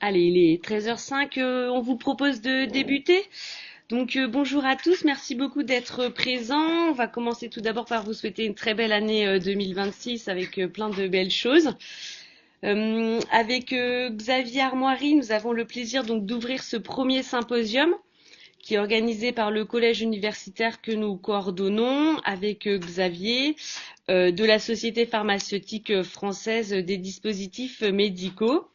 Allez, il est 13h05, on vous propose de débuter. Donc bonjour à tous, merci beaucoup d'être présents. On va commencer tout d'abord par vous souhaiter une très belle année 2026 avec plein de belles choses. Avec Xavier Armoiry, nous avons le plaisir donc d'ouvrir ce premier symposium qui est organisé par le collège universitaire que nous coordonnons avec Xavier de la Société pharmaceutique française des dispositifs médicaux.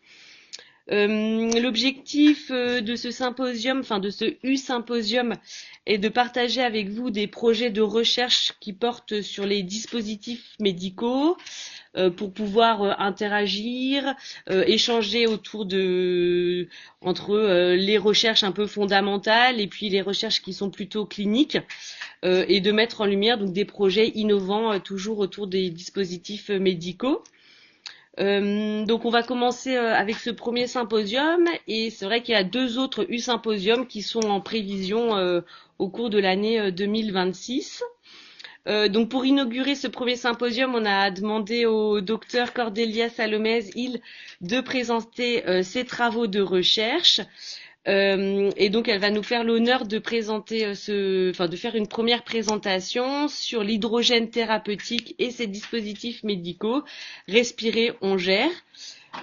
L'objectif de ce symposium, enfin de ce U-symposium, est de partager avec vous des projets de recherche qui portent sur les dispositifs médicaux pour pouvoir interagir, échanger entre les recherches un peu fondamentales et puis les recherches qui sont plutôt cliniques et de mettre en lumière donc des projets innovants toujours autour des dispositifs médicaux. Donc on va commencer avec ce premier symposium et c'est vrai qu'il y a deux autres U-symposiums qui sont en prévision au cours de l'année 2026. Donc pour inaugurer ce premier symposium, on a demandé au docteur Cordélia Salomez-Hill de présenter ses travaux de recherche. Et donc elle va nous faire l'honneur de présenter de faire une première présentation sur l'hydrogène thérapeutique et ses dispositifs médicaux. Respirer, on gère.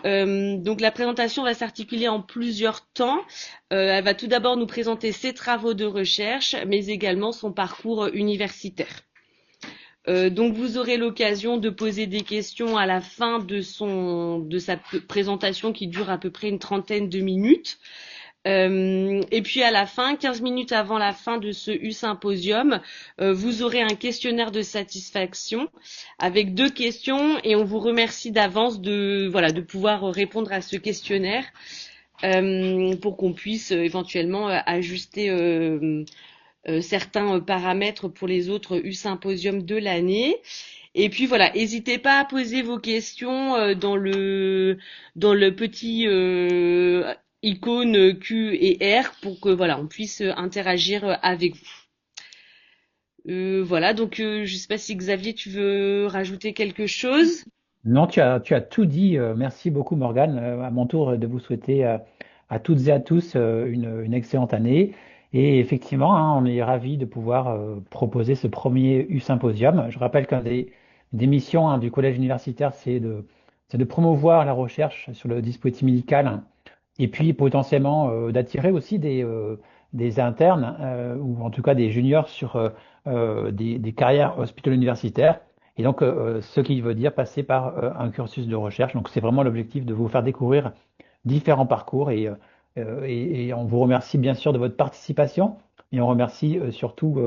Donc la présentation va s'articuler en plusieurs temps. Elle va tout d'abord nous présenter ses travaux de recherche, mais également son parcours universitaire. Donc vous aurez l'occasion de poser des questions à la fin de sa présentation qui dure à peu près une trentaine de minutes. Et puis à la fin, 15 minutes avant la fin de ce U-symposium, vous aurez un questionnaire de satisfaction avec deux questions et on vous remercie d'avance de pouvoir répondre à ce questionnaire pour qu'on puisse éventuellement ajuster certains paramètres pour les autres U-symposiums de l'année. Et puis voilà, n'hésitez pas à poser vos questions dans le petit icône Q et R pour que voilà, on puisse interagir avec vous. Voilà, donc je sais pas si Xavier, tu veux rajouter quelque chose. Non, tu as tout dit. Merci beaucoup, Morgane. À mon tour de vous souhaiter à toutes et à tous une excellente année. Et effectivement, hein, on est ravis de pouvoir proposer ce premier U-symposium. Je rappelle qu'une des missions hein, du collège universitaire, c'est de promouvoir la recherche sur le dispositif médical et puis potentiellement d'attirer aussi des internes ou en tout cas des juniors sur des carrières hospitalo-universitaires. Et donc, ce qui veut dire passer par un cursus de recherche. Donc, c'est vraiment l'objectif de vous faire découvrir différents parcours et on vous remercie bien sûr de votre participation et on remercie surtout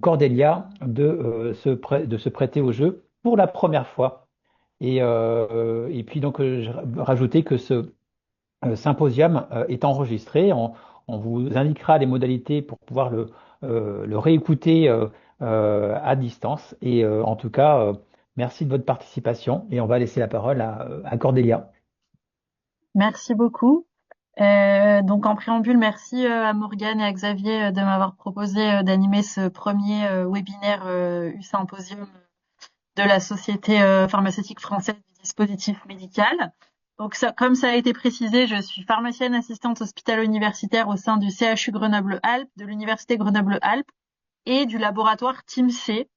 Cordélia de se prêter au jeu pour la première fois. Et puis donc, je rajouter que ce symposium est enregistré. On vous indiquera les modalités pour pouvoir le réécouter à distance. Et en tout cas, merci de votre participation et on va laisser la parole à Cordélia. Merci beaucoup. Donc en préambule, merci à Morgane et à Xavier de m'avoir proposé d'animer ce premier webinaire U-Symposium de la Société pharmaceutique française du dispositif médical. Donc comme ça a été précisé, je suis pharmacienne assistante hospitalo-universitaire au sein du CHU Grenoble-Alpes, de l'Université Grenoble-Alpes et du laboratoire Team C.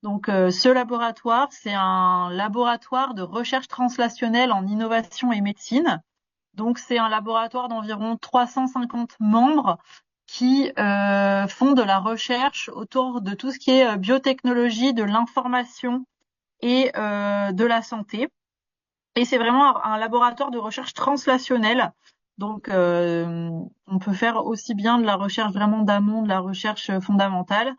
Donc ce laboratoire, c'est un laboratoire de recherche translationnelle en innovation et médecine. Donc c'est un laboratoire d'environ 350 membres qui font de la recherche autour de tout ce qui est biotechnologie, de l'information et de la santé. Et c'est vraiment un laboratoire de recherche translationnelle. Donc on peut faire aussi bien de la recherche vraiment d'amont, de la recherche fondamentale,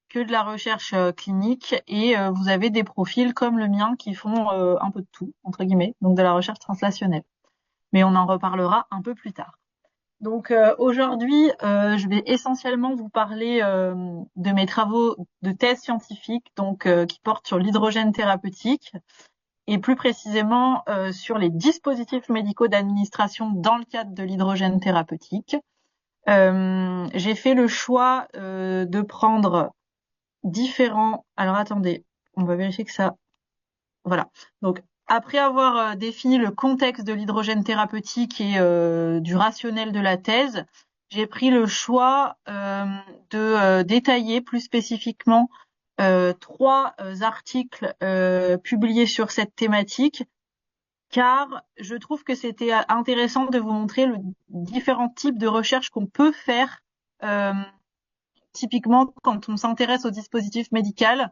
que de la recherche clinique. Et vous avez des profils comme le mien qui font un peu de tout, entre guillemets, donc de la recherche translationnelle. Mais on en reparlera un peu plus tard. Donc aujourd'hui, je vais essentiellement vous parler de mes travaux de thèse scientifique, donc qui portent sur l'hydrogène thérapeutique et plus précisément sur les dispositifs médicaux d'administration dans le cadre de l'hydrogène thérapeutique. J'ai fait le choix de prendre différents. Alors attendez, on va vérifier que ça. Voilà. Donc après avoir défini le contexte de l'hydrogène thérapeutique et du rationnel de la thèse, j'ai pris le choix de détailler plus spécifiquement 3 articles publiés sur cette thématique, car je trouve que c'était intéressant de vous montrer les différents types de recherches qu'on peut faire. Typiquement, quand on s'intéresse au dispositif médical,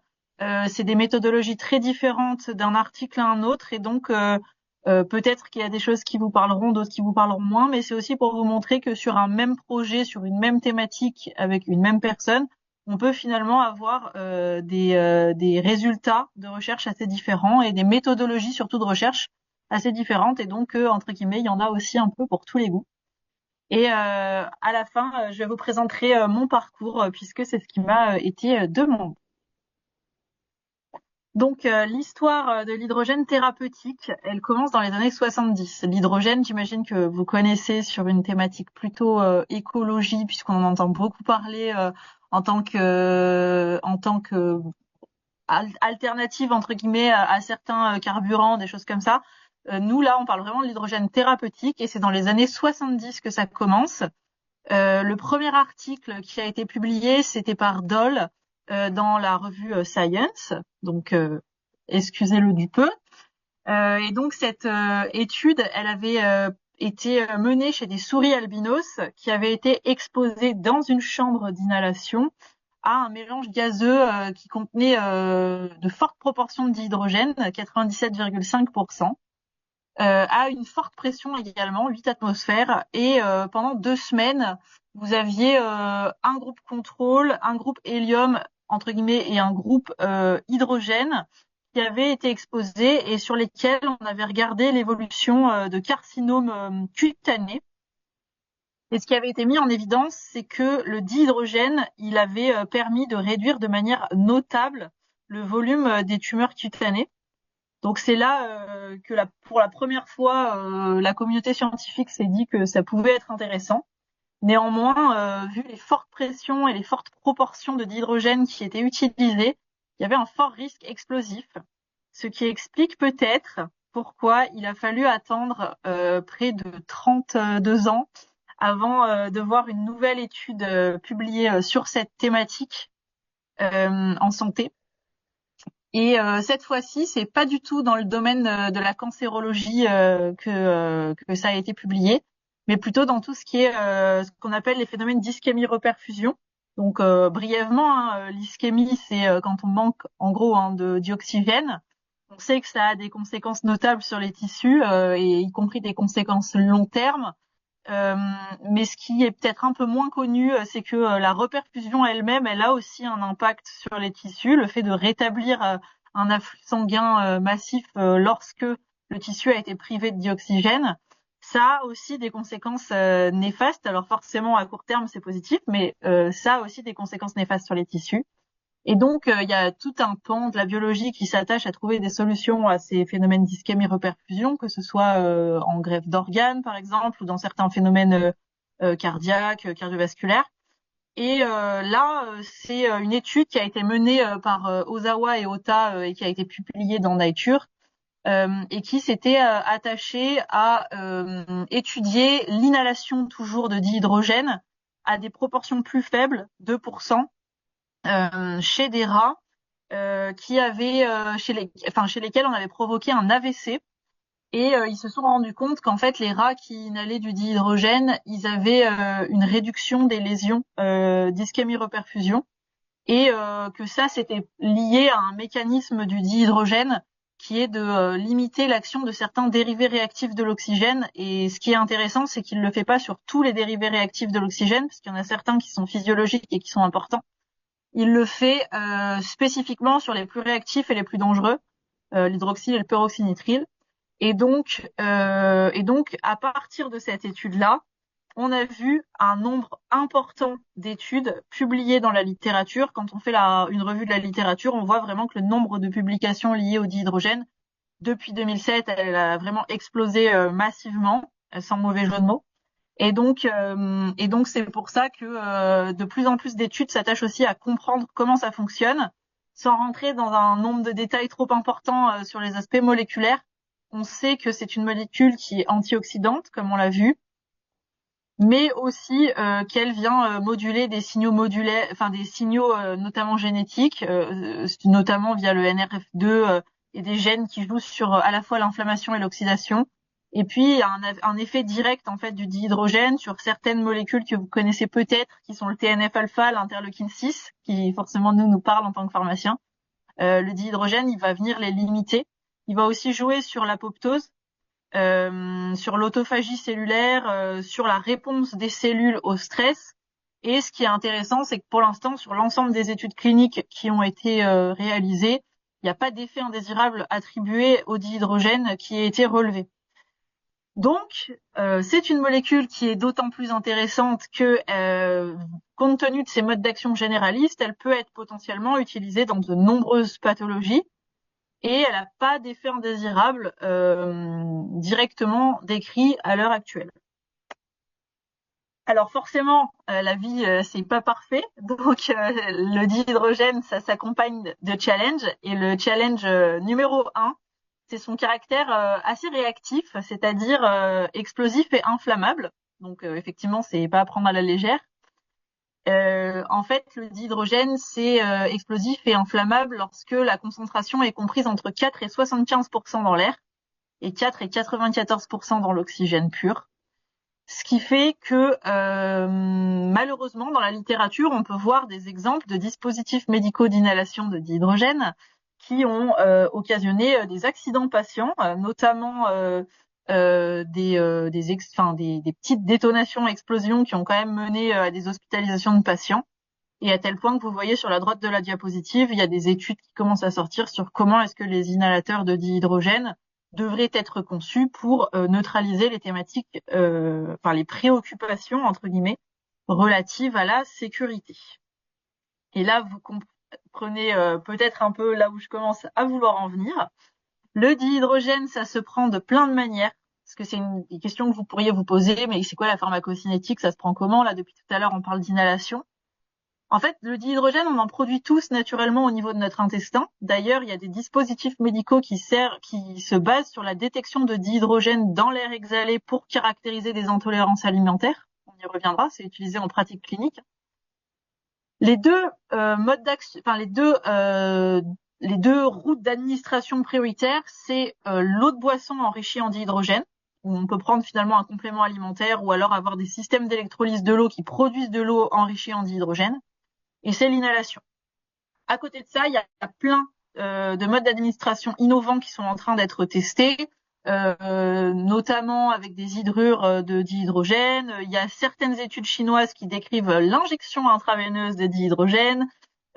c'est des méthodologies très différentes d'un article à un autre, et donc peut-être qu'il y a des choses qui vous parleront, d'autres qui vous parleront moins, mais c'est aussi pour vous montrer que sur un même projet, sur une même thématique, avec une même personne, on peut finalement avoir des résultats de recherche assez différents et des méthodologies surtout de recherche assez différentes, et donc entre guillemets, il y en a aussi un peu pour tous les goûts. Et à la fin, je vous présenterai mon parcours, puisque c'est ce qui m'a été demandé. Donc l'histoire de l'hydrogène thérapeutique, elle commence dans les années 70. L'hydrogène, j'imagine que vous connaissez sur une thématique plutôt écologie, puisqu'on en entend beaucoup parler en tant que alternative entre guillemets à certains carburants, des choses comme ça. Nous là, on parle vraiment de l'hydrogène thérapeutique, et c'est dans les années 70 que ça commence. Le premier article qui a été publié, c'était par Doll dans la revue Science, donc excusez-le du peu. Et donc cette étude, elle avait été menée chez des souris albinos qui avaient été exposées dans une chambre d'inhalation à un mélange gazeux qui contenait de fortes proportions de dihydrogène, 97,5%. À une forte pression également, 8 atmosphères, et pendant 2 semaines, vous aviez un groupe contrôle, un groupe hélium entre guillemets et un groupe hydrogène qui avaient été exposés et sur lesquels on avait regardé l'évolution de carcinomes cutanés. Et ce qui avait été mis en évidence, c'est que le dihydrogène, il avait permis de réduire de manière notable le volume des tumeurs cutanées. Donc c'est là que pour la première fois, la communauté scientifique s'est dit que ça pouvait être intéressant. Néanmoins, vu les fortes pressions et les fortes proportions de dihydrogène qui étaient utilisées, il y avait un fort risque explosif, ce qui explique peut-être pourquoi il a fallu attendre près de 32 ans avant de voir une nouvelle étude publiée sur cette thématique en santé. Et cette fois-ci, c'est pas du tout dans le domaine de la cancérologie que ça a été publié, mais plutôt dans tout ce qui est ce qu'on appelle les phénomènes d'ischémie-reperfusion. Donc brièvement, l'ischémie, c'est quand on manque en gros de dioxygène. On sait que ça a des conséquences notables sur les tissus, et y compris des conséquences long terme. Mais ce qui est peut-être un peu moins connu, c'est que la reperfusion elle-même, elle a aussi un impact sur les tissus. Le fait de rétablir un afflux sanguin massif lorsque le tissu a été privé de dioxygène, ça a aussi des conséquences néfastes. Alors forcément, à court terme, c'est positif, mais ça a aussi des conséquences néfastes sur les tissus. Et donc, il y a tout un pan de la biologie qui s'attache à trouver des solutions à ces phénomènes d'ischémie-reperfusion, que ce soit en greffe d'organes, par exemple, ou dans certains phénomènes cardiaques, cardiovasculaires. Et là, c'est une étude qui a été menée par Ozawa et Ota et qui a été publiée dans Nature, et qui s'était attachée à étudier l'inhalation toujours de dihydrogène à des proportions plus faibles, 2%, chez des rats qui avaient chez lesquels on avait provoqué un AVC, et ils se sont rendus compte qu'en fait les rats qui inhalaient du dihydrogène, ils avaient une réduction des lésions d'ischémie-reperfusion, et que ça c'était lié à un mécanisme du dihydrogène qui est de limiter l'action de certains dérivés réactifs de l'oxygène. Et ce qui est intéressant, c'est qu'il le fait pas sur tous les dérivés réactifs de l'oxygène, parce qu'il y en a certains qui sont physiologiques et qui sont importants. Il le fait spécifiquement sur les plus réactifs et les plus dangereux, l'hydroxyle et le peroxynitrile. Et donc, à partir de cette étude-là, on a vu un nombre important d'études publiées dans la littérature. Quand on fait une revue de la littérature, on voit vraiment que le nombre de publications liées au dihydrogène, depuis 2007, elle a vraiment explosé massivement, sans mauvais jeu de mots. Et donc c'est pour ça que de plus en plus d'études s'attachent aussi à comprendre comment ça fonctionne, sans rentrer dans un nombre de détails trop importants sur les aspects moléculaires. on sait que c'est une molécule qui est antioxydante, comme on l'a vu, mais aussi qu'elle vient moduler des signaux modulaires, enfin des signaux notamment génétiques, notamment via le NRF2 et des gènes qui jouent sur à la fois l'inflammation et l'oxydation. Et puis un effet direct en fait du dihydrogène sur certaines molécules que vous connaissez peut-être, qui sont le TNF-alpha, l'interleukine 6, qui forcément nous parle en tant que pharmaciens. Le dihydrogène, il va venir les limiter. Il va aussi jouer sur l'apoptose, sur l'autophagie cellulaire, sur la réponse des cellules au stress. Et ce qui est intéressant, c'est que pour l'instant, sur l'ensemble des études cliniques qui ont été réalisées, il n'y a pas d'effet indésirable attribué au dihydrogène qui a été relevé. Donc, c'est une molécule qui est d'autant plus intéressante que, compte tenu de ses modes d'action généralistes, elle peut être potentiellement utilisée dans de nombreuses pathologies et elle n'a pas d'effet indésirable directement décrit à l'heure actuelle. Alors forcément, la vie, c'est pas parfait, donc le dihydrogène, ça s'accompagne de challenges, et le challenge numéro 1, c'est son caractère assez réactif, c'est-à-dire explosif et inflammable. Donc effectivement, c'est pas à prendre à la légère. En fait, le dihydrogène, c'est explosif et inflammable lorsque la concentration est comprise entre 4 et 75% dans l'air et 4 et 94% dans l'oxygène pur. Ce qui fait que malheureusement, dans la littérature, on peut voir des exemples de dispositifs médicaux d'inhalation de dihydrogène qui ont occasionné des accidents patients, notamment des petites détonations, explosions qui ont quand même mené à des hospitalisations de patients. Et à tel point que vous voyez sur la droite de la diapositive, il y a des études qui commencent à sortir sur comment est-ce que les inhalateurs de dihydrogène devraient être conçus pour neutraliser les thématiques, les préoccupations, entre guillemets, relatives à la sécurité. Et là, vous comprenez peut-être un peu là où je commence à vouloir en venir. Le dihydrogène, ça se prend de plein de manières, parce que c'est une question que vous pourriez vous poser, mais c'est quoi la pharmacocinétique, ça se prend comment? Là, depuis tout à l'heure, on parle d'inhalation. En fait, le dihydrogène, on en produit tous naturellement au niveau de notre intestin. D'ailleurs, il y a des dispositifs médicaux qui se basent sur la détection de dihydrogène dans l'air exhalé pour caractériser des intolérances alimentaires. On y reviendra, c'est utilisé en pratique clinique. Les deux modes d'action, les deux routes d'administration prioritaires, c'est l'eau de boisson enrichie en dihydrogène, où on peut prendre finalement un complément alimentaire ou alors avoir des systèmes d'électrolyse de l'eau qui produisent de l'eau enrichie en dihydrogène. Et c'est l'inhalation. À côté de ça, il y a plein de modes d'administration innovants qui sont en train d'être testés, notamment avec des hydrures de dihydrogène. Il y a certaines études chinoises qui décrivent l'injection intraveineuse de dihydrogène,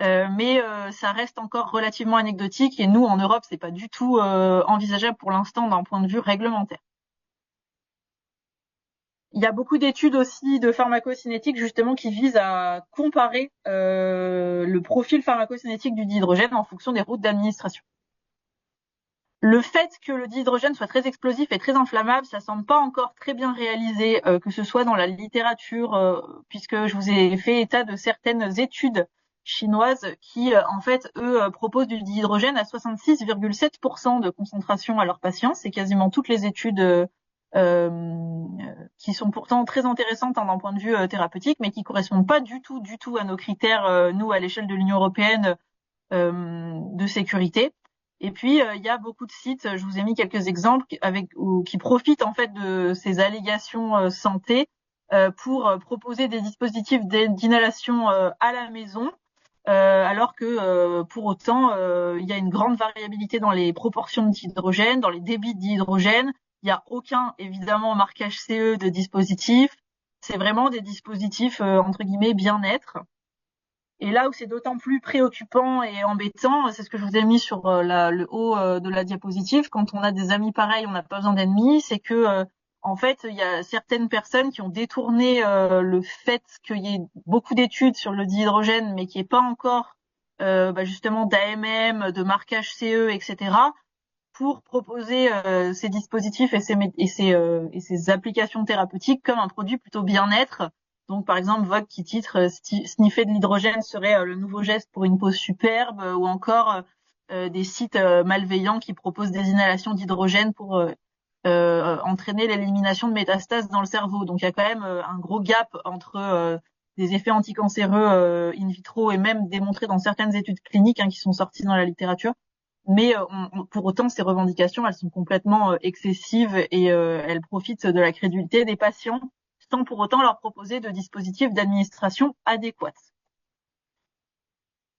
mais ça reste encore relativement anecdotique. Et nous, en Europe, c'est pas du tout envisageable pour l'instant d'un point de vue réglementaire. Il y a beaucoup d'études aussi de pharmacocinétique justement qui visent à comparer le profil pharmacocinétique du dihydrogène en fonction des routes d'administration. Le fait que le dihydrogène soit très explosif et très inflammable, ça semble pas encore très bien réalisé, que ce soit dans la littérature, puisque je vous ai fait état de certaines études chinoises qui, en fait, eux, proposent du dihydrogène à 66,7% de concentration à leurs patients. C'est quasiment toutes les études qui sont pourtant très intéressantes d'un point de vue thérapeutique, mais qui correspondent pas du tout à nos critères, nous, à l'échelle de l'Union européenne, de sécurité. Et puis, il y a beaucoup de sites, je vous ai mis quelques exemples, qui profitent en fait de ces allégations santé pour proposer des dispositifs d'inhalation à la maison, alors que pour autant, il y a une grande variabilité dans les proportions de dihydrogène, dans les débits de dihydrogène. Il n'y a aucun, évidemment, marquage CE de dispositif. C'est vraiment des dispositifs, entre guillemets, bien-être. Et là où c'est d'autant plus préoccupant et embêtant, c'est ce que je vous ai mis sur le haut de la diapositive. Quand on a des amis pareils, on n'a pas besoin d'ennemis. C'est que, en fait, il y a certaines personnes qui ont détourné le fait qu'il y ait beaucoup d'études sur le dihydrogène, mais qu'il n'y ait pas encore justement d'AMM, de marquage CE, etc., pour proposer ces dispositifs et ces applications thérapeutiques comme un produit plutôt bien-être. Donc, par exemple, Vogue qui titre sniffer de l'hydrogène serait le nouveau geste pour une peau superbe, ou encore des sites malveillants qui proposent des inhalations d'hydrogène pour entraîner l'élimination de métastases dans le cerveau. Donc il y a quand même un gros gap entre des effets anticancéreux in vitro et même démontrés dans certaines études cliniques qui sont sorties dans la littérature. Mais pour autant, ces revendications, elles sont complètement excessives et elles profitent de la crédulité des patients sans pour autant leur proposer de dispositifs d'administration adéquats.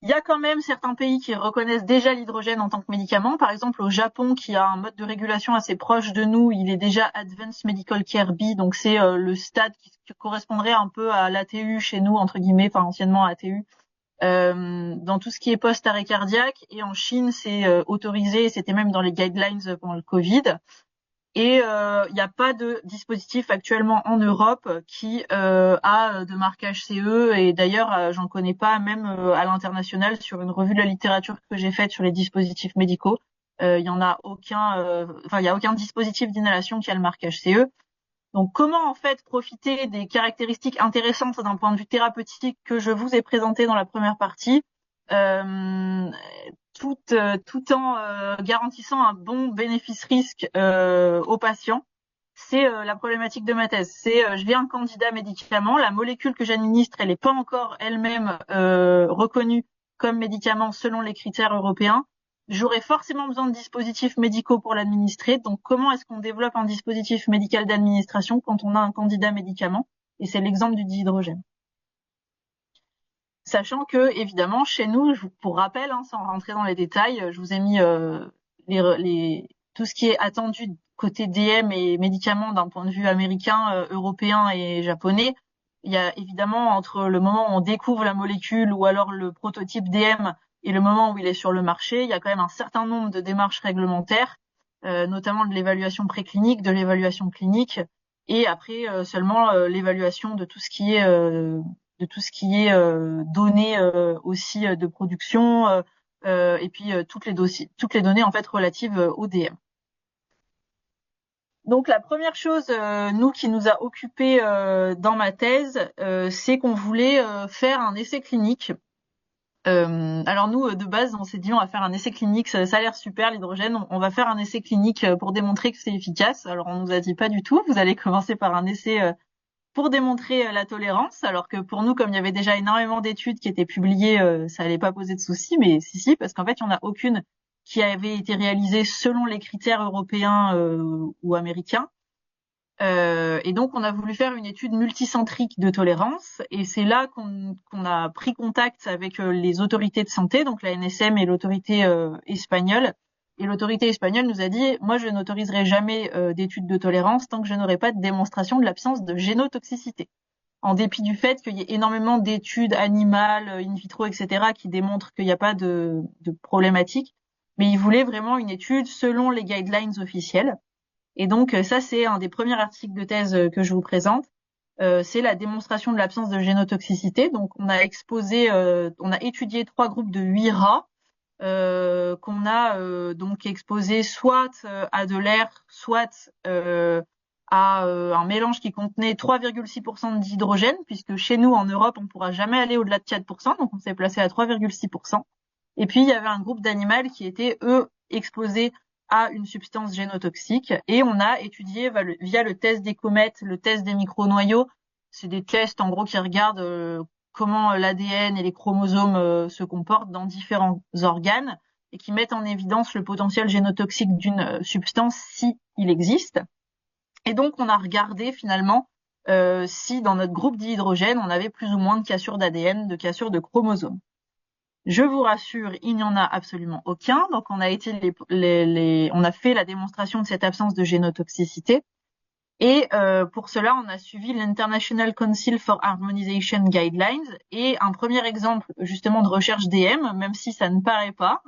Il y a quand même certains pays qui reconnaissent déjà l'hydrogène en tant que médicament. Par exemple, au Japon, qui a un mode de régulation assez proche de nous, il est déjà Advanced Medical Care B, donc c'est le stade qui correspondrait un peu à l'ATU chez nous, entre guillemets, enfin anciennement ATU, dans tout ce qui est post-arrêt cardiaque. Et en Chine, c'est autorisé, c'était même dans les guidelines pendant le Covid. Et il n'y a pas de dispositif actuellement en Europe qui a de marquage CE, et d'ailleurs j'en connais pas même à l'international. Sur une revue de la littérature que j'ai faite sur les dispositifs médicaux, il y en a aucun, il y a aucun dispositif d'inhalation qui a le marquage CE. Donc comment en fait profiter des caractéristiques intéressantes d'un point de vue thérapeutique que je vous ai présenté dans la première partie, tout en garantissant un bon bénéfice-risque aux patients. C'est la problématique de ma thèse. C'est j'ai un candidat médicament, la molécule que j'administre, elle n'est pas encore elle-même reconnue comme médicament selon les critères européens. J'aurais forcément besoin de dispositifs médicaux pour l'administrer. Donc comment est-ce qu'on développe un dispositif médical d'administration quand on a un candidat médicament? Et c'est l'exemple du dihydrogène. Sachant que, évidemment, chez nous, pour rappel, sans rentrer dans les détails, je vous ai mis tout ce qui est attendu côté DM et médicaments d'un point de vue américain, européen et japonais. Il y a évidemment, entre le moment où on découvre la molécule ou alors le prototype DM et le moment où il est sur le marché, il y a quand même un certain nombre de démarches réglementaires, notamment de l'évaluation préclinique, de l'évaluation clinique, et après seulement l'évaluation de tout ce qui est données aussi de production, et puis toutes les données en fait relatives au DM. Donc la première chose, nous qui nous a occupé dans ma thèse, c'est qu'on voulait faire un essai clinique. Alors nous, de base, on s'est dit on va faire un essai clinique, ça a l'air super l'hydrogène, on va faire un essai clinique pour démontrer que c'est efficace. Alors on nous a dit pas du tout, vous allez commencer par un essai pour démontrer la tolérance, alors que pour nous, comme il y avait déjà énormément d'études qui étaient publiées, ça allait pas poser de soucis, mais si, parce qu'en fait, il n'y en a aucune qui avait été réalisée selon les critères européens ou américains. Et donc, on a voulu faire une étude multicentrique de tolérance, et c'est là qu'on a pris contact avec les autorités de santé, donc la NSM et l'autorité espagnole. Et l'autorité espagnole nous a dit, moi je n'autoriserai jamais d'études de tolérance tant que je n'aurai pas de démonstration de l'absence de génotoxicité. En dépit du fait qu'il y ait énormément d'études animales, in vitro, etc., qui démontrent qu'il n'y a pas de problématique, mais ils voulaient vraiment une étude selon les guidelines officielles. Et donc ça, c'est un des premiers articles de thèse que je vous présente. C'est la démonstration de l'absence de génotoxicité. Donc on a étudié 3 groupes de 8 rats, qu'on a donc exposé soit à de l'air, soit à un mélange qui contenait 3,6% d'hydrogène, puisque chez nous en Europe on pourra jamais aller au-delà de 4%, donc on s'est placé à 3,6%. Et puis il y avait un groupe d'animaux qui étaient eux exposés à une substance génotoxique, et on a étudié via le test des comètes, le test des micronoyaux. C'est des tests en gros qui regardent comment l'ADN et les chromosomes se comportent dans différents organes et qui mettent en évidence le potentiel génotoxique d'une substance si il existe. Et donc on a regardé finalement si dans notre groupe d'hydrogène on avait plus ou moins de cassures d'ADN, de cassures de chromosomes. Je vous rassure, il n'y en a absolument aucun. Donc on a fait la démonstration de cette absence de génotoxicité. Et pour cela, on a suivi l'International Council for Harmonization Guidelines. Et un premier exemple justement de recherche DM, même si ça ne paraît pas,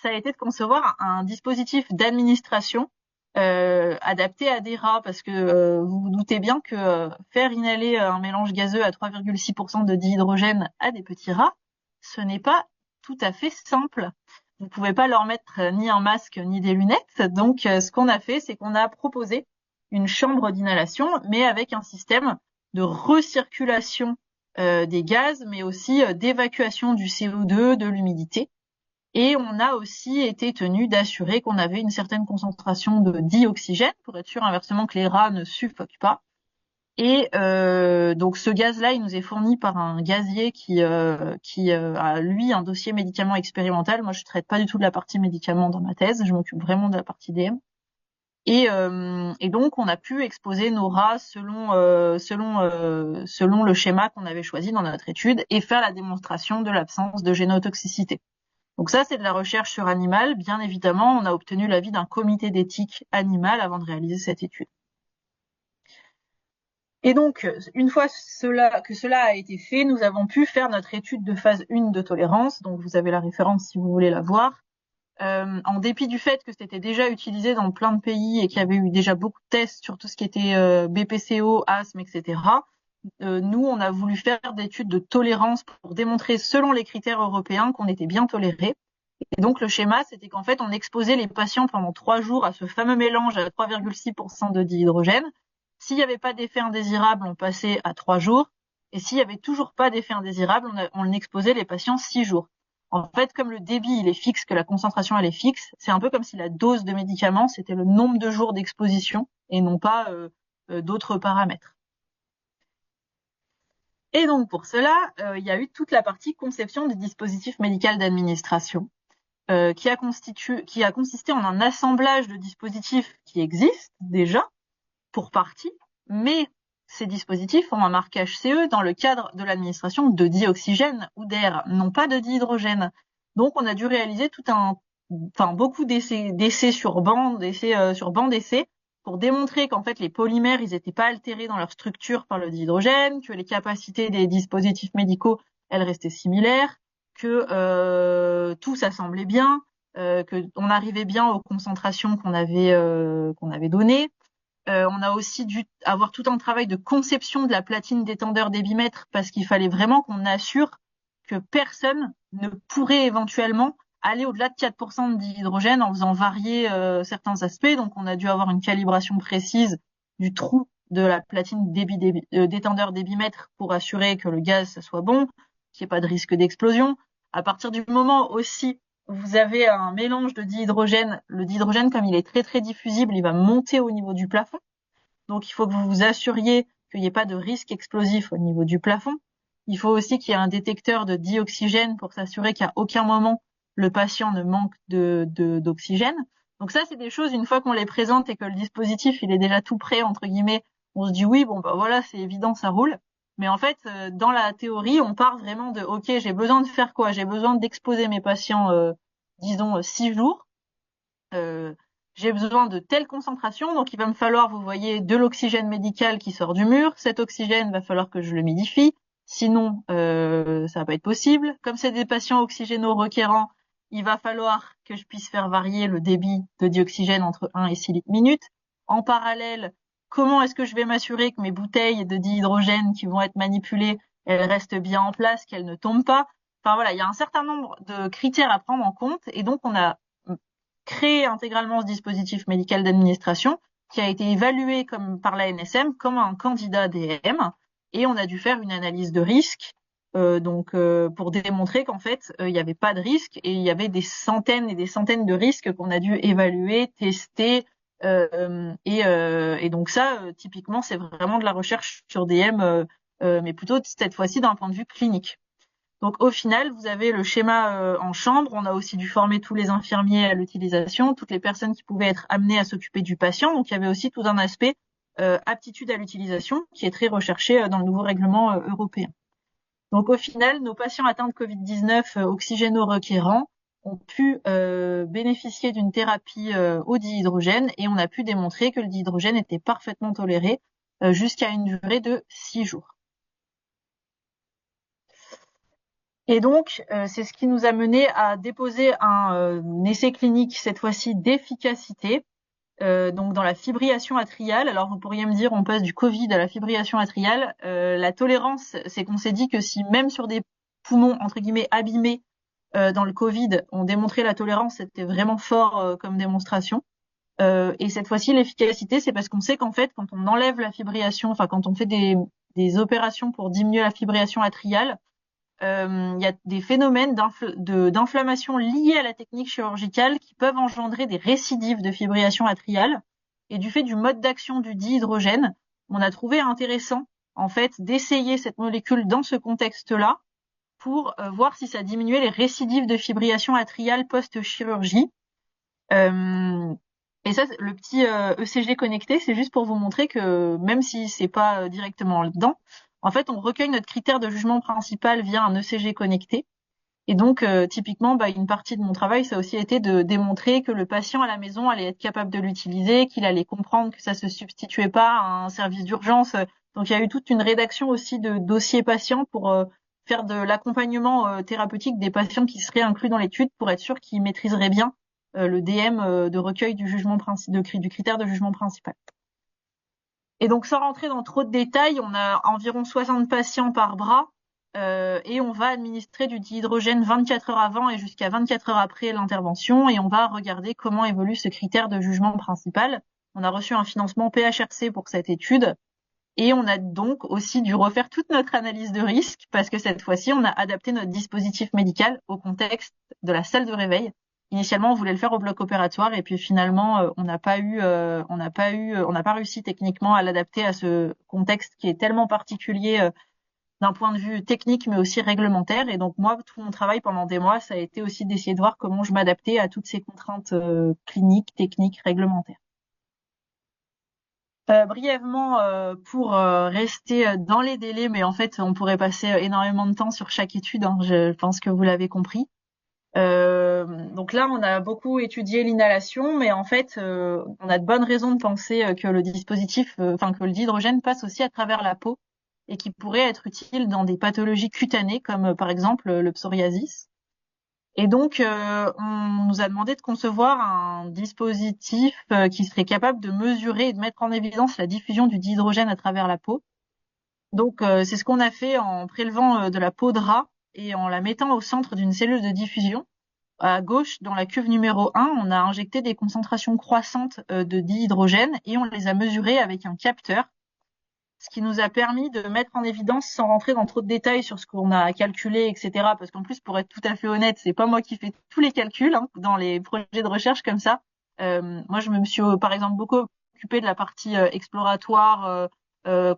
ça a été de concevoir un dispositif d'administration adapté à des rats, parce que vous vous doutez bien que faire inhaler un mélange gazeux à 3,6% de dihydrogène à des petits rats, ce n'est pas tout à fait simple. Vous pouvez pas leur mettre ni un masque ni des lunettes. Donc ce qu'on a fait, c'est qu'on a proposé une chambre d'inhalation, mais avec un système de recirculation des gaz, mais aussi d'évacuation du CO2, de l'humidité. Et on a aussi été tenu d'assurer qu'on avait une certaine concentration de dioxygène pour être sûr inversement que les rats ne suffoquent pas. Et donc ce gaz-là, il nous est fourni par un gazier qui a lui un dossier médicament expérimental. Moi, je traite pas du tout de la partie médicaments dans ma thèse, je m'occupe vraiment de la partie DM. Et donc on a pu exposer nos rats selon le schéma qu'on avait choisi dans notre étude et faire la démonstration de l'absence de génotoxicité. Donc ça, c'est de la recherche sur animal. Bien évidemment, on a obtenu l'avis d'un comité d'éthique animale avant de réaliser cette étude. Et donc, une fois que cela a été fait, nous avons pu faire notre étude de phase 1 de tolérance. Donc, vous avez la référence si vous voulez la voir. En dépit du fait que c'était déjà utilisé dans plein de pays et qu'il y avait eu déjà beaucoup de tests sur tout ce qui était BPCO, asthme, etc., nous, on a voulu faire des études de tolérance pour démontrer, selon les critères européens, qu'on était bien toléré. Et donc, le schéma, c'était qu'en fait, on exposait les patients pendant 3 jours à ce fameux mélange à 3,6% de dihydrogène. S'il n'y avait pas d'effet indésirable, on passait à 3 jours. Et s'il n'y avait toujours pas d'effet indésirable, on exposait les patients 6 jours. En fait, comme le débit, il est fixe, que la concentration, elle est fixe, c'est un peu comme si la dose de médicament, c'était le nombre de jours d'exposition et non pas d'autres paramètres. Et donc, pour cela, il y a eu toute la partie conception du dispositif médical d'administration, qui a consisté en un assemblage de dispositifs qui existent déjà, pour partie, mais ces dispositifs ont un marquage CE dans le cadre de l'administration de dioxygène ou d'air, non pas de dihydrogène. Donc, on a dû réaliser beaucoup d'essais sur banc d'essais pour démontrer qu'en fait, les polymères, ils étaient pas altérés dans leur structure par le dihydrogène, que les capacités des dispositifs médicaux, elles restaient similaires, que tout s'assemblait bien, que on arrivait bien aux concentrations qu'on avait données. On a aussi dû avoir tout un travail de conception de la platine d'étendeur débitmètre parce qu'il fallait vraiment qu'on assure que personne ne pourrait éventuellement aller au-delà de 4% de dihydrogène en faisant varier certains aspects. Donc, on a dû avoir une calibration précise du trou de la platine d'étendeur débitmètre pour assurer que le gaz, ça soit bon, qu'il n'y ait pas de risque d'explosion. À partir du moment aussi vous avez un mélange de dihydrogène. Le dihydrogène, comme il est très très diffusible, il va monter au niveau du plafond. Donc il faut que vous vous assuriez qu'il n'y ait pas de risque explosif au niveau du plafond. Il faut aussi qu'il y ait un détecteur de dioxygène pour s'assurer qu'à aucun moment le patient ne manque d'oxygène. Donc ça, c'est des choses, une fois qu'on les présente et que le dispositif il est déjà tout prêt, entre guillemets, on se dit oui, bon bah voilà, c'est évident, ça roule. Mais en fait, dans la théorie, on part vraiment de ok, j'ai besoin de faire quoi? J'ai besoin d'exposer mes patients, disons 6 jours. J'ai besoin de telle concentration, donc il va me falloir, vous voyez, de l'oxygène médical qui sort du mur. Cet oxygène, va falloir que je le humidifie, sinon ça va pas être possible. Comme c'est des patients oxygéno-requérants, il va falloir que je puisse faire varier le débit de dioxygène entre 1 et 6 litres minute. En parallèle, comment est-ce que je vais m'assurer que mes bouteilles de dihydrogène qui vont être manipulées, elles restent bien en place, qu'elles ne tombent pas. Enfin voilà, il y a un certain nombre de critères à prendre en compte et donc on a créé intégralement ce dispositif médical d'administration qui a été évalué comme par la NSM comme un candidat DM et on a dû faire une analyse de risque pour démontrer qu'en fait il n'y avait pas de risque et il y avait des centaines et des centaines de risques qu'on a dû évaluer, tester et donc ça typiquement c'est vraiment de la recherche sur DM mais plutôt cette fois-ci d'un point de vue clinique. Donc au final, vous avez le schéma en chambre. On a aussi dû former tous les infirmiers à l'utilisation, toutes les personnes qui pouvaient être amenées à s'occuper du patient. Donc il y avait aussi tout un aspect aptitude à l'utilisation qui est très recherché dans le nouveau règlement européen. Donc au final, nos patients atteints de Covid-19 oxygéno-requérants ont pu bénéficier d'une thérapie au dihydrogène et on a pu démontrer que le dihydrogène était parfaitement toléré jusqu'à une durée de 6 jours. Et donc, c'est ce qui nous a mené à déposer un essai clinique, cette fois-ci d'efficacité, donc dans la fibrillation atriale. Alors, vous pourriez me dire, on passe du Covid à la fibrillation atriale. La tolérance, c'est qu'on s'est dit que si même sur des poumons, entre guillemets, abîmés dans le Covid, on démontrait la tolérance, c'était vraiment fort comme démonstration. Et cette fois-ci, l'efficacité, c'est parce qu'on sait qu'en fait, quand on enlève la fibrillation, enfin quand on fait des opérations pour diminuer la fibrillation atriale, il y a des phénomènes d'inflammation liés à la technique chirurgicale qui peuvent engendrer des récidives de fibrillation atriale. Et du fait du mode d'action du dihydrogène, on a trouvé intéressant, en fait, d'essayer cette molécule dans ce contexte-là pour voir si ça diminuait les récidives de fibrillation atriale post-chirurgie. Et ça, le petit ECG connecté, c'est juste pour vous montrer que même si c'est pas directement là-dedans, en fait, on recueille notre critère de jugement principal via un ECG connecté. Et donc, typiquement, une partie de mon travail, ça a aussi été de démontrer que le patient à la maison allait être capable de l'utiliser, qu'il allait comprendre que ça se substituait pas à un service d'urgence. Donc, il y a eu toute une rédaction aussi de dossiers patients pour faire de l'accompagnement thérapeutique des patients qui seraient inclus dans l'étude pour être sûr qu'ils maîtriseraient bien le DM de recueil du critère de jugement principal. Et donc, sans rentrer dans trop de détails, on a environ 60 patients par bras et on va administrer du dihydrogène 24 heures avant et jusqu'à 24 heures après l'intervention et on va regarder comment évolue ce critère de jugement principal. On a reçu un financement PHRC pour cette étude et on a donc aussi dû refaire toute notre analyse de risque parce que cette fois-ci, on a adapté notre dispositif médical au contexte de la salle de réveil. Initialement, on voulait le faire au bloc opératoire et puis finalement, on n'a pas réussi techniquement à l'adapter à ce contexte qui est tellement particulier d'un point de vue technique mais aussi réglementaire. Et donc moi, tout mon travail pendant des mois, ça a été aussi d'essayer de voir comment je m'adaptais à toutes ces contraintes cliniques, techniques, réglementaires. Brièvement, pour rester dans les délais, mais en fait, on pourrait passer énormément de temps sur chaque étude, hein, je pense que vous l'avez compris. Donc là, on a beaucoup étudié l'inhalation, mais en fait, on a de bonnes raisons de penser que le que le dihydrogène passe aussi à travers la peau et qui pourrait être utile dans des pathologies cutanées comme par exemple le psoriasis. Et donc, on nous a demandé de concevoir un dispositif qui serait capable de mesurer et de mettre en évidence la diffusion du dihydrogène à travers la peau. Donc, c'est ce qu'on a fait en prélevant de la peau de rat et en la mettant au centre d'une cellule de diffusion. À gauche, dans la cuve numéro 1, on a injecté des concentrations croissantes de dihydrogène et on les a mesurées avec un capteur, ce qui nous a permis de mettre en évidence, sans rentrer dans trop de détails sur ce qu'on a calculé, etc. Parce qu'en plus, pour être tout à fait honnête, c'est pas moi qui fais tous les calculs dans les projets de recherche comme ça. Moi, je me suis, par exemple, beaucoup occupée de la partie exploratoire,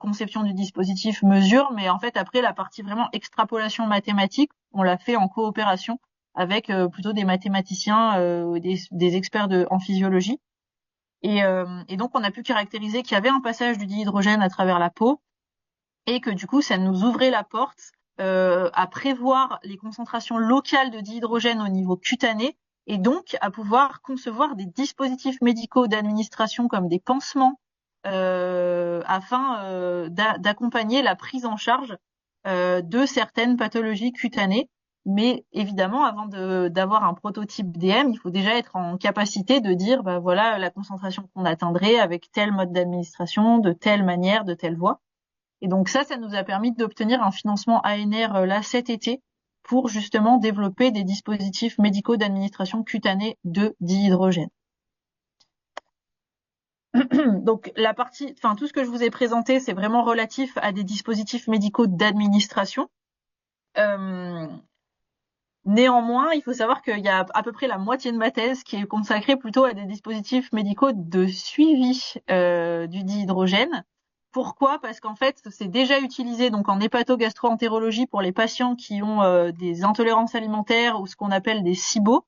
conception du dispositif, mesure, mais en fait, après, la partie vraiment extrapolation mathématique, on l'a fait en coopération avec plutôt des mathématiciens, des experts en physiologie. Et donc, on a pu caractériser qu'il y avait un passage du dihydrogène à travers la peau et que du coup, ça nous ouvrait la porte à prévoir les concentrations locales de dihydrogène au niveau cutané et donc à pouvoir concevoir des dispositifs médicaux d'administration comme des pansements afin d'accompagner la prise en charge de certaines pathologies cutanées. Mais évidemment, avant d'avoir un prototype DM, il faut déjà être en capacité de dire, voilà la concentration qu'on atteindrait avec tel mode d'administration, de telle manière, de telle voie. Et donc ça nous a permis d'obtenir un financement ANR là cet été pour justement développer des dispositifs médicaux d'administration cutanée de dihydrogène. Donc tout ce que je vous ai présenté, c'est vraiment relatif à des dispositifs médicaux d'administration. Néanmoins, il faut savoir qu'il y a à peu près la moitié de ma thèse qui est consacrée plutôt à des dispositifs médicaux de suivi du dihydrogène. Pourquoi ? Parce qu'en fait, c'est déjà utilisé donc en hépatogastro-entérologie pour les patients qui ont des intolérances alimentaires ou ce qu'on appelle des SIBO.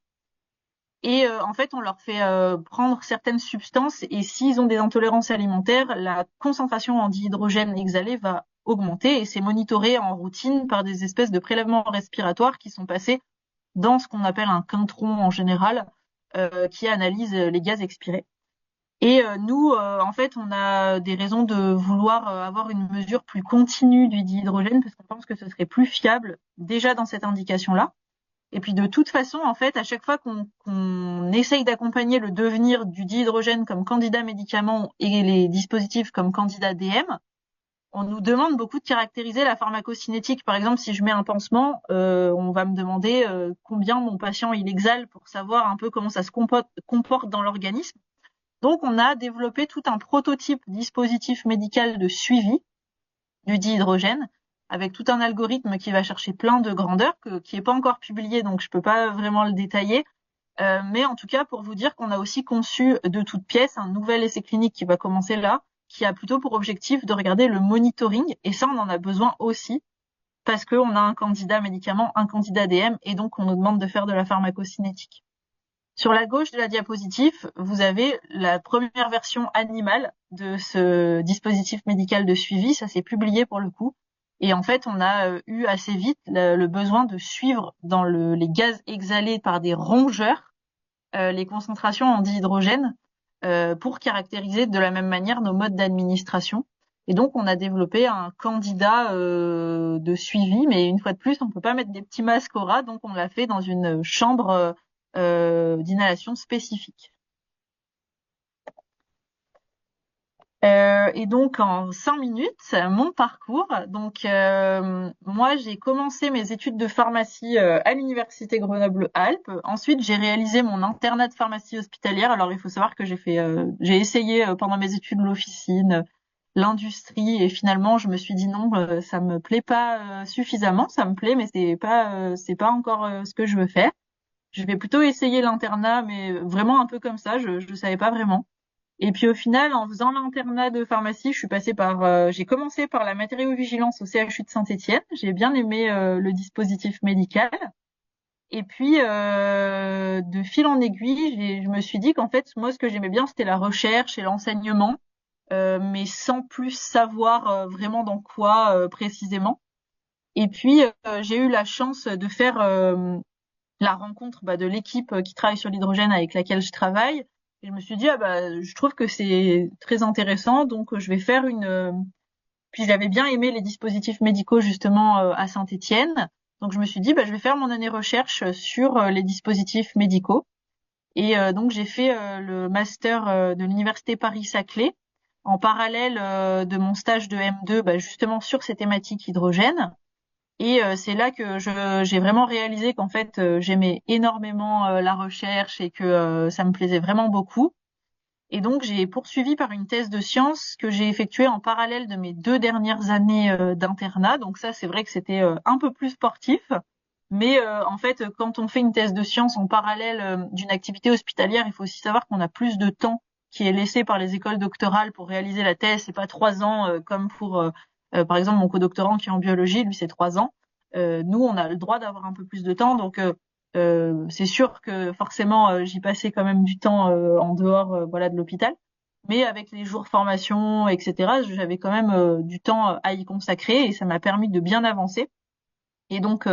Et en fait, on leur fait prendre certaines substances et s'ils ont des intolérances alimentaires, la concentration en dihydrogène exhalé va augmenter et c'est monitoré en routine par des espèces de prélèvements respiratoires qui sont passés dans ce qu'on appelle un quintron en général, qui analyse les gaz expirés. Et nous, en fait, on a des raisons de vouloir avoir une mesure plus continue du dihydrogène parce qu'on pense que ce serait plus fiable déjà dans cette indication-là. Et puis de toute façon, en fait, à chaque fois qu'on essaye d'accompagner le devenir du dihydrogène comme candidat médicament et les dispositifs comme candidat DM, on nous demande beaucoup de caractériser la pharmacocinétique. Par exemple, si je mets un pansement, on va me demander combien mon patient il exhale pour savoir un peu comment ça se comporte dans l'organisme. Donc, on a développé tout un prototype dispositif médical de suivi du dihydrogène avec tout un algorithme qui va chercher plein de grandeurs qui est pas encore publié, donc je peux pas vraiment le détailler. Mais en tout cas, pour vous dire qu'on a aussi conçu de toutes pièces un nouvel essai clinique qui va commencer là, qui a plutôt pour objectif de regarder le monitoring, et ça, on en a besoin aussi, parce qu'on a un candidat médicament, un candidat DM, et donc on nous demande de faire de la pharmacocinétique. Sur la gauche de la diapositive, vous avez la première version animale de ce dispositif médical de suivi. Ça s'est publié pour le coup. Et en fait, on a eu assez vite le besoin de suivre dans les gaz exhalés par des rongeurs les concentrations en dihydrogène pour caractériser de la même manière nos modes d'administration. Et donc, on a développé un candidat de suivi, mais une fois de plus, on peut pas mettre des petits masques au rat, donc on l'a fait dans une chambre d'inhalation spécifique. Et donc en 5 minutes, mon parcours. Donc moi j'ai commencé mes études de pharmacie à l'université Grenoble-Alpes. Ensuite j'ai réalisé mon internat de pharmacie hospitalière. Alors il faut savoir que j'ai essayé pendant mes études l'officine, l'industrie, et finalement je me suis dit non, ça me plaît pas suffisamment. Ça me plaît, mais c'est pas encore ce que je veux faire. Je vais plutôt essayer l'internat, mais vraiment un peu comme ça. Je savais pas vraiment. Et puis au final, en faisant l'internat de pharmacie, j'ai commencé par la matériovigilance au CHU de Saint-Étienne. J'ai bien aimé le dispositif médical. Et puis de fil en aiguille, je me suis dit qu'en fait, moi, ce que j'aimais bien, c'était la recherche et l'enseignement, mais sans plus savoir vraiment dans quoi précisément. Et puis j'ai eu la chance de faire la rencontre de l'équipe qui travaille sur l'hydrogène avec laquelle je travaille. Et je me suis dit, je trouve que c'est très intéressant, donc je vais faire Puis j'avais bien aimé les dispositifs médicaux justement à Saint-Étienne, donc je me suis dit, je vais faire mon année recherche sur les dispositifs médicaux. Et donc j'ai fait le master de l'université Paris-Saclay en parallèle de mon stage de M2, justement sur ces thématiques hydrogène. Et c'est là que j'ai vraiment réalisé qu'en fait j'aimais énormément la recherche et que ça me plaisait vraiment beaucoup. Et donc j'ai poursuivi par une thèse de sciences que j'ai effectuée en parallèle de mes 2 dernières années d'internat. Donc ça, c'est vrai que c'était un peu plus sportif. Mais en fait, quand on fait une thèse de sciences en parallèle d'une activité hospitalière, il faut aussi savoir qu'on a plus de temps qui est laissé par les écoles doctorales pour réaliser la thèse. C'est pas 3 ans comme pour, par exemple, mon co-doctorant qui est en biologie, lui c'est 3 ans. Nous, on a le droit d'avoir un peu plus de temps, donc c'est sûr que forcément j'y passais quand même du temps en dehors de l'hôpital, mais avec les jours formation, etc., j'avais quand même du temps à y consacrer et ça m'a permis de bien avancer. Et donc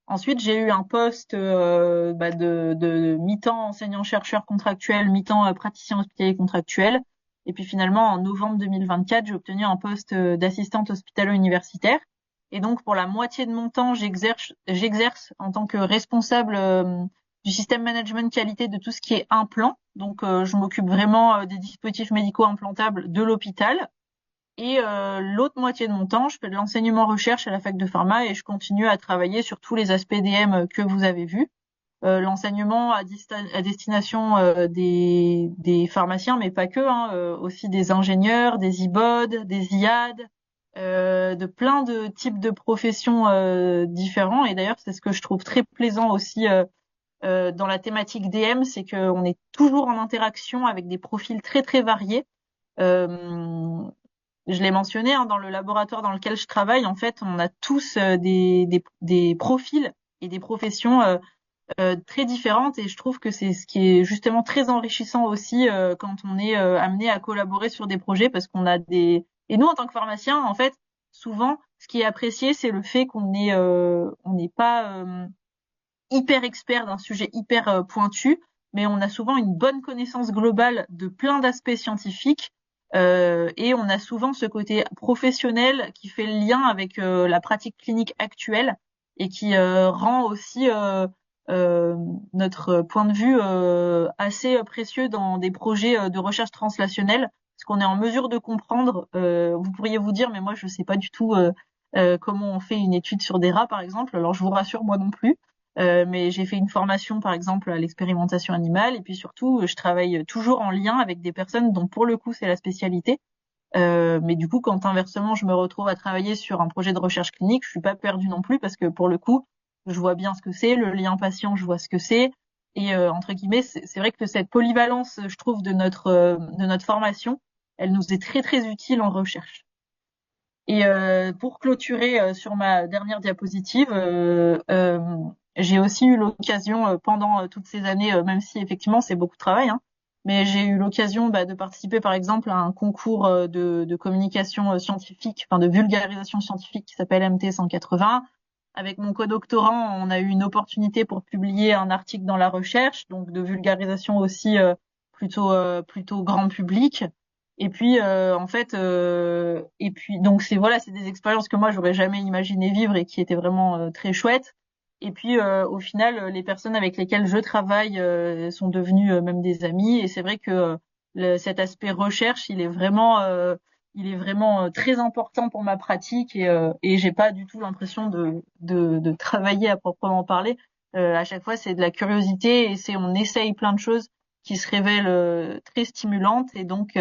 ensuite j'ai eu un poste de mi-temps enseignant-chercheur contractuel, mi-temps praticien hospitalier contractuel. Et puis finalement en novembre 2024 j'ai obtenu un poste d'assistante hospitalo-universitaire. Et donc, pour la moitié de mon temps, j'exerce en tant que responsable du système management qualité de tout ce qui est implant. Donc, je m'occupe vraiment des dispositifs médicaux implantables de l'hôpital. Et l'autre moitié de mon temps, je fais de l'enseignement recherche à la fac de pharma et je continue à travailler sur tous les aspects DM que vous avez vus. L'enseignement à destination des pharmaciens, mais pas que, aussi des ingénieurs, des IBOD, des IAD, de plein de types de professions différents. Et d'ailleurs, c'est ce que je trouve très plaisant aussi dans la thématique DM, c'est qu'on est toujours en interaction avec des profils très très variés. Je l'ai mentionné dans le laboratoire dans lequel je travaille, en fait, on a tous des profils et des professions très différentes, et je trouve que c'est ce qui est justement très enrichissant aussi quand on est amené à collaborer sur des projets, parce qu'on a et nous en tant que pharmaciens, en fait, souvent ce qui est apprécié, c'est le fait qu'on n'est pas hyper expert d'un sujet hyper pointu, mais on a souvent une bonne connaissance globale de plein d'aspects scientifiques, et on a souvent ce côté professionnel qui fait le lien avec la pratique clinique actuelle et qui rend aussi notre point de vue assez précieux dans des projets de recherche translationnelle, parce qu'on est en mesure de comprendre. Vous pourriez vous dire, mais moi je sais pas du tout comment on fait une étude sur des rats, par exemple. Alors je vous rassure, moi non plus. Mais j'ai fait une formation, par exemple, à l'expérimentation animale, et puis surtout, je travaille toujours en lien avec des personnes dont, pour le coup, c'est la spécialité, Mais du coup, quand inversement, je me retrouve à travailler sur un projet de recherche clinique, je suis pas perdue non plus parce que pour le coup, je vois bien ce que c'est, le lien patient, je vois ce que c'est. Et entre guillemets, c'est vrai que cette polyvalence, je trouve, de notre formation, elle nous est très très utile en recherche. Et pour clôturer sur ma dernière diapositive, j'ai aussi eu l'occasion pendant toutes ces années, même si effectivement c'est beaucoup de travail, hein, mais j'ai eu l'occasion de participer par exemple à un concours de communication scientifique, enfin de vulgarisation scientifique qui s'appelle MT 180. Avec mon co-doctorant, on a eu une opportunité pour publier un article dans La Recherche, donc de vulgarisation aussi plutôt grand public. Et puis en fait, et puis donc c'est voilà, c'est des expériences que moi j'aurais jamais imaginé vivre et qui étaient vraiment très chouettes. Et puis au final, les personnes avec lesquelles je travaille sont devenues même des amis. Et c'est vrai que cet aspect recherche, il est vraiment très important pour ma pratique et j'ai pas du tout l'impression de travailler à proprement parler. À chaque fois, c'est de la curiosité et c'est on essaye plein de choses qui se révèlent très stimulantes et donc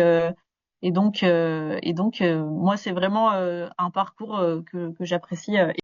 moi c'est vraiment un parcours que j'apprécie